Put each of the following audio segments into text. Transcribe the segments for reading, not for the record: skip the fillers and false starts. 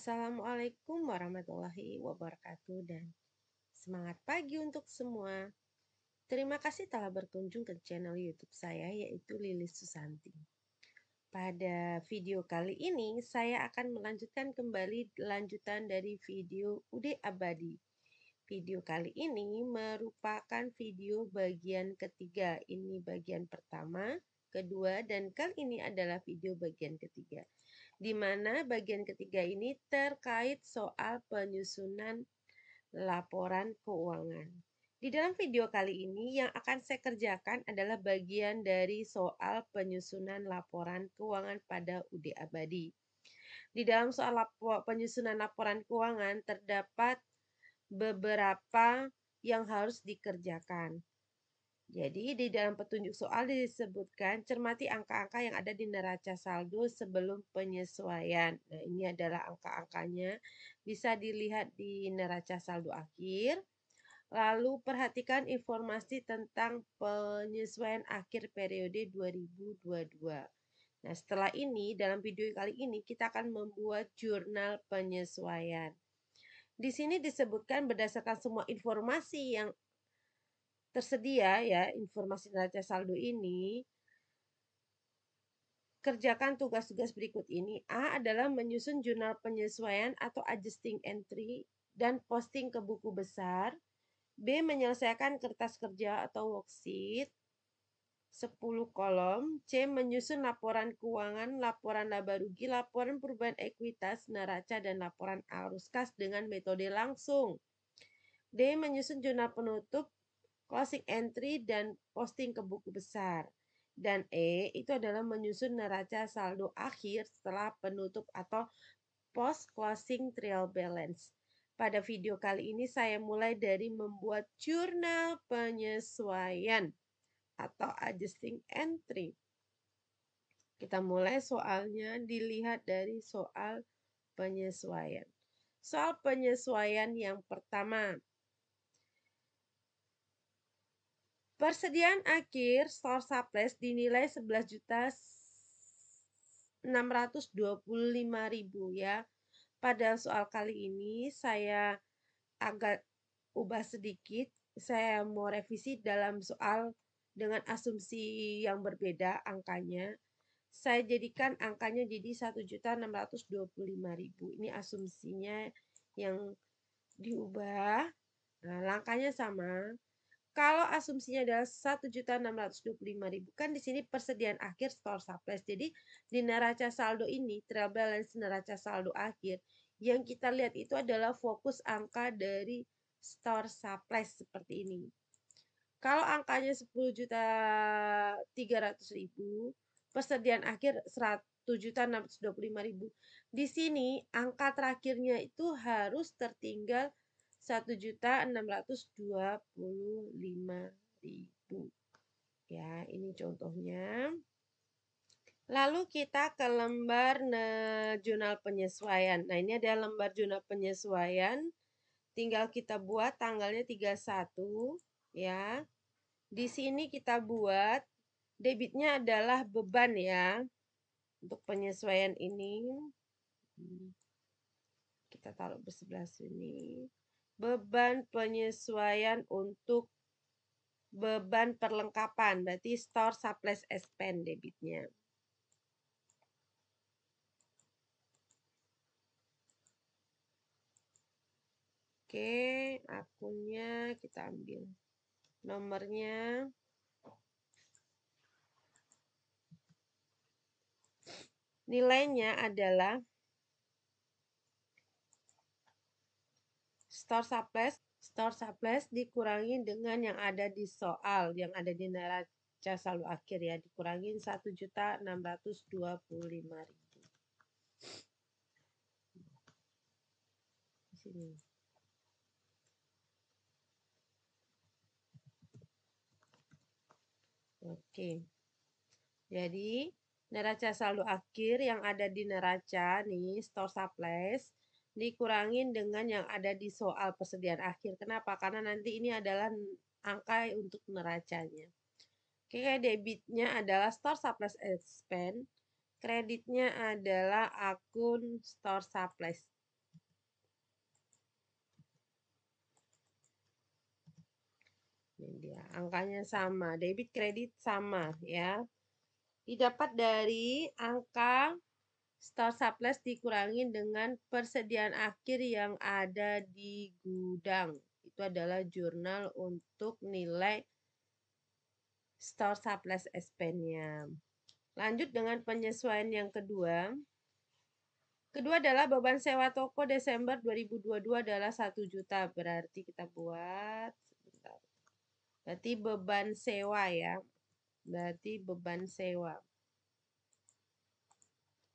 Assalamualaikum warahmatullahi wabarakatuh dan semangat pagi untuk semua. Terima kasih telah berkunjung ke channel YouTube saya yaitu Lilis Susanti. Pada video kali ini saya akan melanjutkan kembali lanjutan dari video UD Abadi. Video kali ini merupakan video bagian ketiga. Ini bagian pertama, kedua, dan kali ini adalah video bagian ketiga. Di mana bagian ketiga ini terkait soal penyusunan laporan keuangan. Di dalam video kali ini yang akan saya kerjakan adalah bagian dari soal penyusunan laporan keuangan pada UD Abadi. Di dalam soal penyusunan laporan keuangan terdapat beberapa yang harus dikerjakan. Jadi di dalam petunjuk soal disebutkan cermati angka-angka yang ada di neraca saldo sebelum penyesuaian. Nah, ini adalah angka-angkanya. Bisa dilihat di neraca saldo akhir. Lalu perhatikan informasi tentang penyesuaian akhir periode 2022. Nah, setelah ini dalam video kali ini kita akan membuat jurnal penyesuaian. Di sini disebutkan berdasarkan semua informasi yang tersedia ya, informasi neraca saldo ini, kerjakan tugas-tugas berikut ini. A adalah menyusun jurnal penyesuaian atau adjusting entry dan posting ke buku besar. B menyelesaikan kertas kerja atau worksheet 10 kolom. C menyusun laporan keuangan, laporan laba rugi, laporan perubahan ekuitas, neraca, dan laporan arus kas dengan metode langsung. D menyusun jurnal penutup, closing entry, dan posting ke buku besar. Dan E itu adalah menyusun neraca saldo akhir setelah penutup atau post closing trial balance. Pada video kali ini saya mulai dari membuat jurnal penyesuaian atau adjusting entry. Kita mulai soalnya dilihat dari soal penyesuaian. Soal penyesuaian yang pertama. Persediaan akhir store surplus dinilai 11.625.000 ya. Pada soal kali ini saya agak ubah sedikit. Saya mau revisi dalam soal dengan asumsi yang berbeda angkanya. Saya jadikan angkanya jadi 1.625.000. Ini asumsinya yang diubah. Nah, langkahnya sama. Kalau asumsinya adalah 1.625.000, kan di sini persediaan akhir store surplus. Jadi di neraca saldo ini, trial balance neraca saldo akhir, yang kita lihat itu adalah fokus angka dari store surplus seperti ini. Kalau angkanya 10.300.000, persediaan akhir 1.625.000. Di sini angka terakhirnya itu harus tertinggal 1.625.000. Ya, ini contohnya. Lalu kita ke lembar jurnal penyesuaian. Nah, ini ada lembar jurnal penyesuaian. Tinggal kita buat tanggalnya 31 ya. Di sini kita buat debitnya adalah beban ya. Untuk penyesuaian ini kita taruh bersebelahan sini. Beban penyesuaian untuk beban perlengkapan, berarti store surplus expand debitnya. Oke, akunnya kita ambil. Nomornya nilainya adalah store surplus dikurangi dengan yang ada di soal, yang ada di neraca saldo akhir ya, dikurangin 1.625.000. Di sini. Oke. Jadi, neraca saldo akhir yang ada di neraca nih, store surplus dikurangin dengan yang ada di soal persediaan akhir. Kenapa? Karena nanti ini adalah angka untuk neracanya. Oke, debitnya adalah store surplus expand, kreditnya adalah akun store surplus. Ini dia, angkanya sama, debit kredit sama ya. Didapat dari angka store surplus dikurangi dengan persediaan akhir yang ada di gudang. Itu adalah jurnal untuk nilai store surplus expense-nya. Lanjut dengan penyesuaian yang kedua. Kedua adalah beban sewa toko Desember 2022 adalah 1 juta. Berarti kita buat, sebentar. Berarti beban sewa ya. Berarti beban sewa.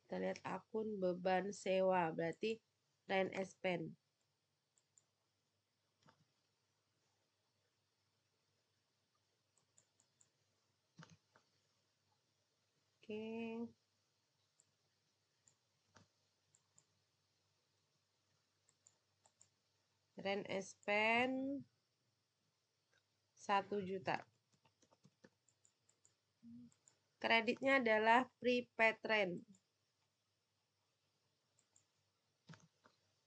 Kita lihat akun beban sewa. Berarti rent expense. Oke. Rent expense 1 juta. Kreditnya adalah prepaid rent.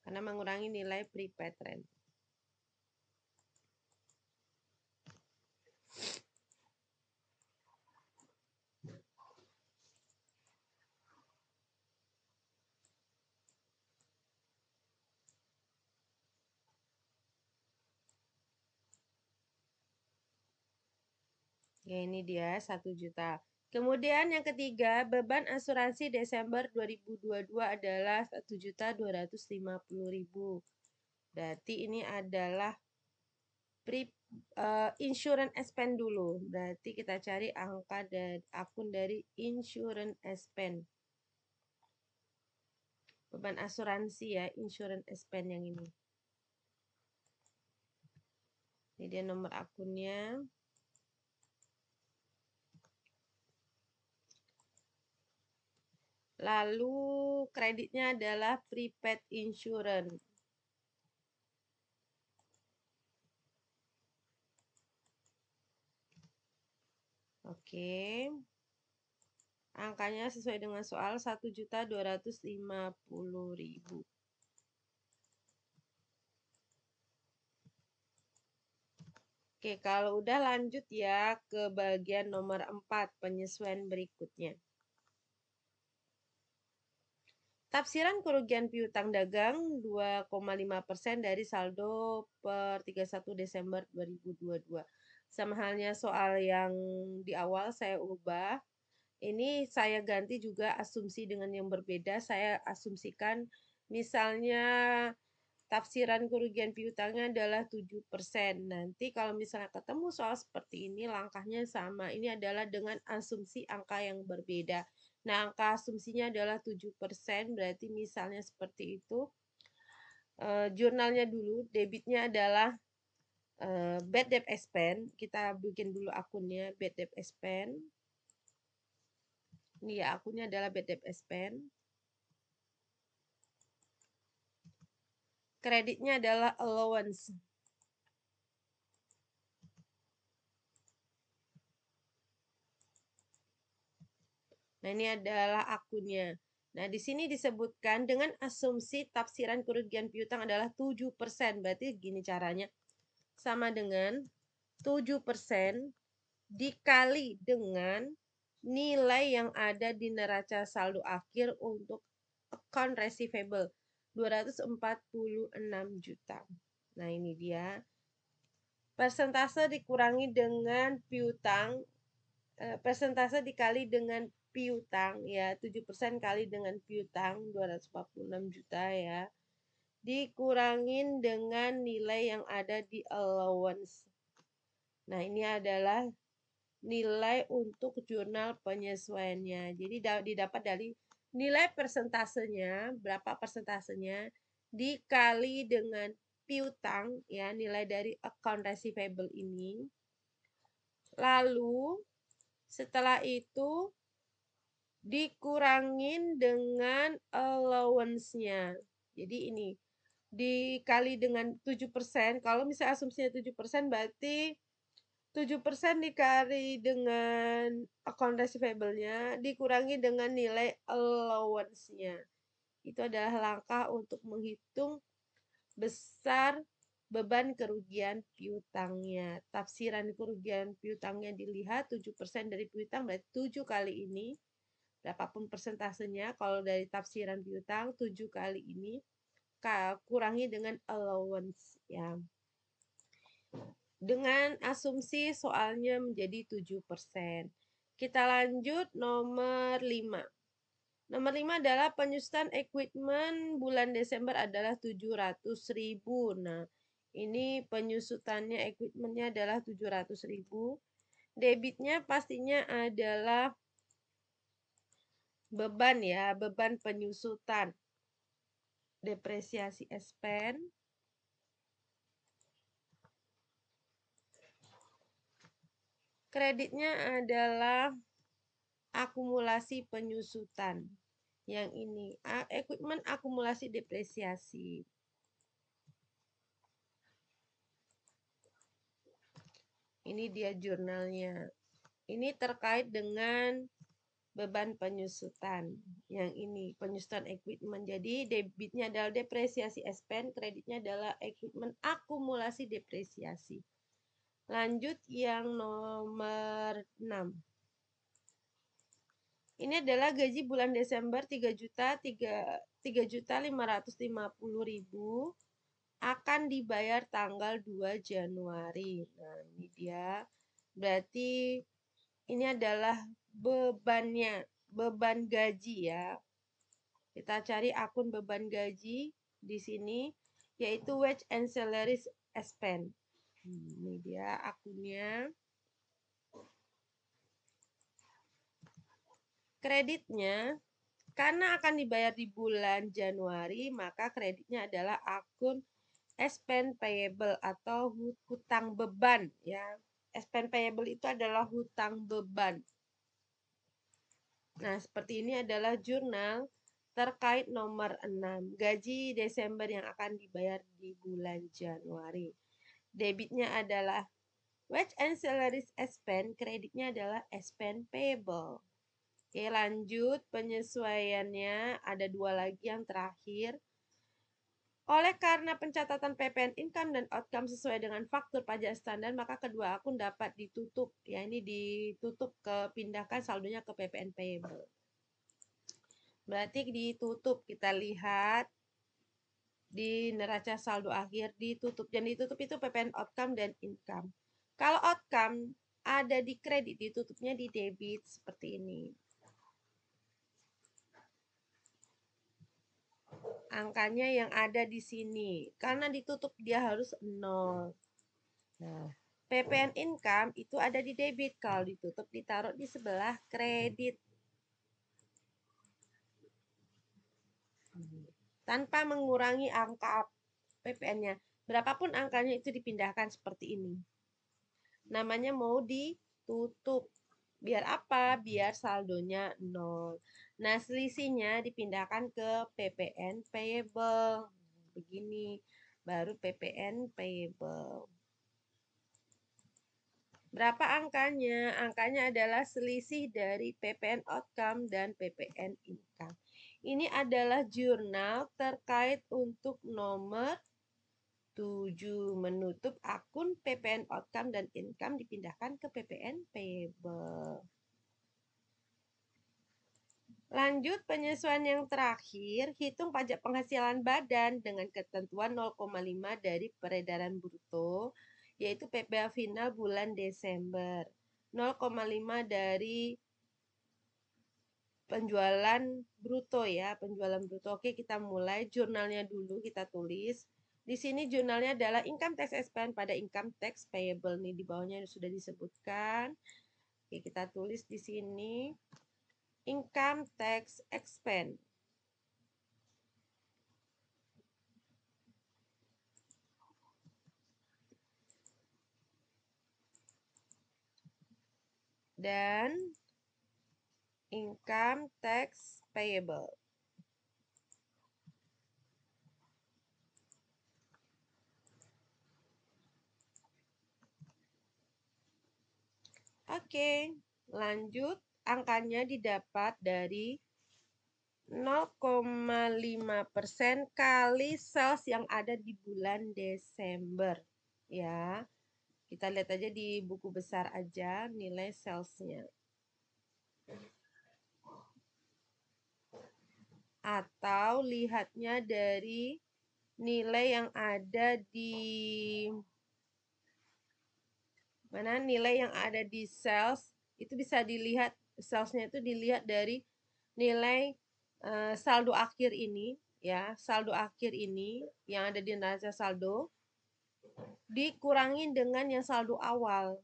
Karena mengurangi nilai prepaid rent. Ya, ini dia 1 juta. Kemudian yang ketiga, beban asuransi Desember 2022 adalah 1.250.000. Berarti ini adalah insurance expense dulu. Berarti kita cari angka dari akun dari insurance expense. Beban asuransi ya, insurance expense yang ini. Ini dia nomor akunnya. Lalu kreditnya adalah prepaid insurance. Oke. Angkanya sesuai dengan soal 1.250.000. Oke, kalau udah lanjut ya ke bagian nomor 4, penyesuaian berikutnya. Tafsiran kerugian piutang dagang 2,5% dari saldo per 31 Desember 2022. Sama halnya soal yang di awal saya ubah. Ini saya ganti juga asumsi dengan yang berbeda. Saya asumsikan misalnya tafsiran kerugian piutangnya adalah 7%. Nanti kalau misalnya ketemu soal seperti ini, langkahnya sama. Ini adalah dengan asumsi angka yang berbeda. Nah, angka asumsinya adalah 7%, berarti misalnya seperti itu. Jurnalnya dulu, debitnya adalah bad debt expense. Kita bikin dulu akunnya, bad debt expense. Ini ya, akunnya adalah bad debt expense. Kreditnya adalah allowance. Nah, ini adalah akunnya. Nah, di sini disebutkan dengan asumsi tafsiran kerugian piutang adalah 7%. Berarti gini caranya. Sama dengan 7% dikali dengan nilai yang ada di neraca saldo akhir untuk account receivable. 246 juta. Nah, ini dia. Persentase dikurangi dengan piutang. Persentase dikali dengan piutang ya, 7% kali dengan piutang 246 juta ya. Dikurangin dengan nilai yang ada di allowance. Nah, ini adalah nilai untuk jurnal penyesuaiannya. Jadi didapat dari nilai persentasenya, berapa persentasenya dikali dengan piutang ya, nilai dari account receivable ini. Lalu setelah itu dikurangin dengan allowance-nya. Jadi ini dikali dengan 7%. Kalau misalnya asumsinya 7%, berarti 7% dikali dengan account receivable-nya dikurangi dengan nilai allowance-nya. Itu adalah langkah untuk menghitung besar beban kerugian piutangnya. Tafsiran kerugian piutangnya dilihat 7% dari piutang berarti 7 kali ini. Berapapun persentasenya, kalau dari tafsiran piutang 7 kali ini kurangi dengan allowance ya. Dengan asumsi soalnya menjadi 7%. Kita lanjut nomor 5. Nomor 5 adalah penyusutan equipment bulan Desember adalah 700.000. Nah, ini penyusutannya equipmentnya adalah 700.000. Debitnya pastinya adalah beban ya, beban penyusutan. Depresiasi expense. Kreditnya adalah akumulasi penyusutan. Yang ini, equipment akumulasi depresiasi. Ini dia jurnalnya. Ini terkait dengan beban penyusutan. Yang ini, penyusutan equipment. Jadi debitnya adalah depresiasi expense, kreditnya adalah equipment akumulasi depresiasi. Lanjut yang nomor 6. Ini adalah gaji bulan Desember 3.550.000 akan dibayar tanggal 2 Januari. Nah, ini dia. Berarti ini adalah bebannya, beban gaji ya. Kita cari akun beban gaji di sini, yaitu wage and salaries expense. Ini dia akunnya. Kreditnya, karena akan dibayar di bulan Januari, maka kreditnya adalah akun expense payable atau hutang beban ya. Expense payable itu adalah hutang beban. Nah, seperti ini adalah jurnal terkait nomor 6, gaji Desember yang akan dibayar di bulan Januari. Debitnya adalah wage and salaries expense, kreditnya adalah expense payable. Oke, lanjut penyesuaiannya. Ada 2 lagi yang terakhir. Oleh karena pencatatan PPN income dan outcome sesuai dengan faktur pajak standar, maka kedua akun dapat ditutup. Ya, ini ditutup, pindahkan saldonya ke PPN payable. Berarti ditutup, kita lihat di neraca saldo akhir ditutup. Dan ditutup itu PPN outcome dan income. Kalau outcome ada di kredit, ditutupnya di debit seperti ini. Angkanya yang ada di sini. Karena ditutup dia harus 0. Nah, PPN income itu ada di debit. Kalau ditutup ditaruh di sebelah kredit. Tanpa mengurangi angka PPN-nya. Berapapun angkanya itu dipindahkan seperti ini. Namanya mau ditutup. Biar apa? Biar saldonya 0. Nah, selisihnya dipindahkan ke PPN payable. Begini, baru PPN payable. Berapa angkanya? Angkanya adalah selisih dari PPN outcome dan PPN income. Ini adalah jurnal terkait untuk nomor 7, menutup akun PPN outcome dan income dipindahkan ke PPN payable. Lanjut penyesuaian yang terakhir, hitung pajak penghasilan badan dengan ketentuan 0,5 dari peredaran bruto, yaitu PPh final bulan Desember. 0,5 dari penjualan bruto ya, penjualan bruto. Oke, kita mulai jurnalnya dulu, kita tulis. Di sini jurnalnya adalah income tax expense pada income tax payable nih, di bawahnya sudah disebutkan. Oke, kita tulis di sini income tax expense. Dan income tax payable. Oke, lanjut. Angkanya didapat dari 0,5% kali sales yang ada di bulan Desember. Ya, kita lihat aja di buku besar aja nilai salesnya. Atau lihatnya dari nilai yang ada di mana, nilai yang ada di sales itu bisa dilihat, salesnya itu dilihat dari nilai saldo akhir ini, ya, saldo akhir ini yang ada di neraca saldo dikurangin dengan yang saldo awal.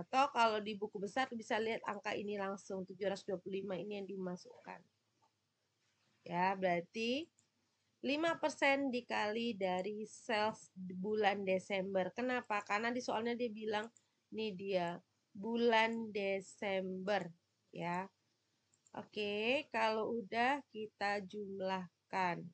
Atau kalau di buku besar bisa lihat angka ini langsung, 725 ini yang dimasukkan. Ya, berarti 5% dikali dari sales bulan Desember. Kenapa? Karena di soalnya dia bilang, nih dia, bulan Desember. Ya, oke, kalau udah kita jumlahkan.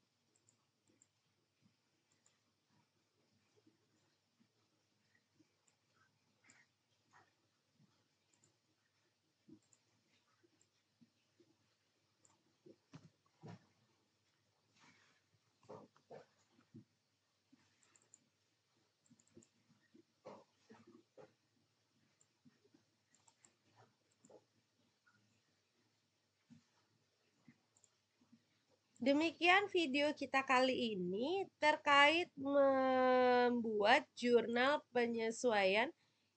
Demikian video kita kali ini terkait membuat jurnal penyesuaian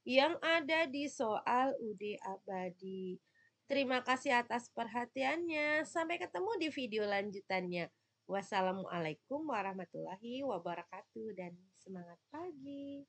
yang ada di soal UD Abadi. Terima kasih atas perhatiannya. Sampai ketemu di video lanjutannya. Wassalamualaikum warahmatullahi wabarakatuh dan semangat pagi.